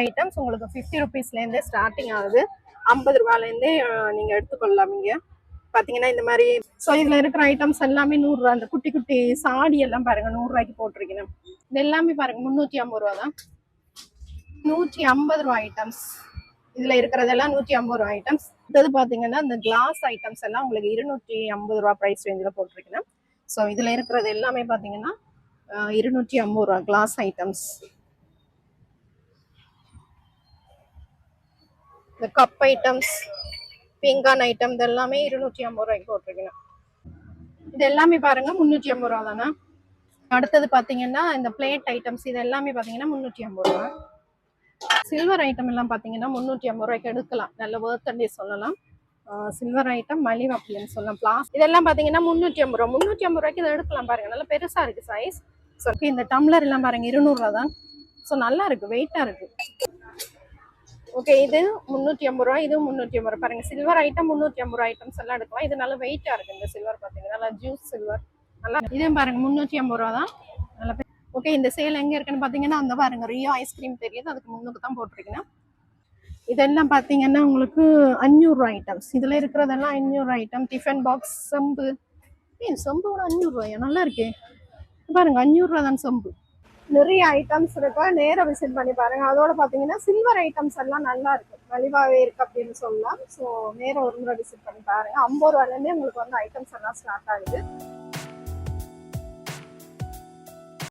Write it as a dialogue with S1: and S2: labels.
S1: Items உங்களுக்கு 50 ருபீஸ்லேருந்தே starting ஆகுது. 50 ரூபாயிலேருந்தே நீங்கள் எடுத்துக்கொள்ளலாம். நீங்கள் பார்த்தீங்கன்னா இந்த மாதிரி. ஸோ இதில் இருக்கிற ஐட்டம்ஸ் எல்லாமே 100 ரூபா. அந்த குட்டி குட்டி சாடி எல்லாம் பாருங்கள் 100 ரூபாய்க்கு போட்டிருக்கணும். இது எல்லாமே பாருங்கள் 350 ரூபா தான். 150 ரூபா ஐட்டம்ஸ். இதில் இருக்கிறதெல்லாம் 150 ரூபா ஐட்டம்ஸ். இது பார்த்தீங்கன்னா இந்த கிளாஸ் ஐட்டம்ஸ் எல்லாம் உங்களுக்கு 250 ரூபா ப்ரைஸ் ரேஞ்சில் போட்டிருக்கணும். ஸோ இதில் இருக்கிறது எல்லாமே பார்த்தீங்கன்னா 250 ரூபா கிளாஸ் ஐட்டம்ஸ். இந்த கப் ஐட்டம்ஸ், பிங்கான் ஐட்டம் இது எல்லாமே 250 ரூபாய்க்கு போட்டிருக்கணும். இது எல்லாமே பாருங்க 350 ரூபா தானே. அடுத்தது பார்த்தீங்கன்னா இந்த பிளேட் ஐட்டம்ஸ் இது எல்லாமே பார்த்தீங்கன்னா 350 ரூபா. சில்வர் ஐட்டம் எல்லாம் பார்த்தீங்கன்னா 350 ரூபாய்க்கு எடுக்கலாம். நல்ல வேர்த்தண்டே சொல்லலாம். சில்வர் ஐட்டம் மலிவு அப்படின்னு சொல்லலாம். பிளாஸ் இதெல்லாம் பார்த்தீங்கன்னா 350 ரூபா. 350 ரூபாய்க்கு இதை எடுக்கலாம் பாருங்க. நல்லா பெருசா இருக்கு சைஸ். ஸோ இந்த டம்ளர் எல்லாம் பாருங்க 200 ரூபா தான். ஸோ நல்லா இருக்கு, வெயிட்டா இருக்கு. ஓகே, இது 350 ரூபா, இது 350 ரூபா. பாருங்க சில்வர் ஐட்டம் 350 ரூபா ஐட்டம்ஸ் எல்லாம் எடுக்கலாம். இது நல்ல வெயிட்டா இருக்கு. இந்த சில்வர் பாத்தீங்கன்னா நல்லா ஜூஸ் சில்வர் நல்லா. இதுவும் பாருங்க 350 ரூபா தான். நல்லா. ஓகே, இந்த சேல் எங்க இருக்குன்னு பாத்தீங்கன்னா அந்த பாருங்க ரியோ ஐஸ்கிரீம் தெரியுது, அதுக்கு முன்னுக்கு தான் போட்டிருக்கேன். இதெல்லாம் பாத்தீங்கன்னா உங்களுக்கு 500 ரூபா ஐட்டம்ஸ். இதுல இருக்கிறதெல்லாம் 500 ஐட்டம். டிஃபன் பாக்ஸ், செம்பு. செம்போட 500 ரூபாயா? நல்லா இருக்கே. பாருங்க 500 ரூபா தான் செம்பு. நிறைய ஐட்டம்ஸ் இருக்கா, நேரம் விசிட் பண்ணி பாருங்க. அதோட பாத்தீங்கன்னா சில்வர் ஐட்டம்ஸ் எல்லாம் நல்லா இருக்கு, மலிவாவே இருக்கு அப்படின்னு சொல்லலாம். ஸோ நேரம் ஒரு முறை விசிட் பண்ணி பாருங்க. 50 ரூபாயிலேருந்தே உங்களுக்கு வந்து ஐட்டம்ஸ் எல்லாம் ஸ்டார்ட் ஆகுது.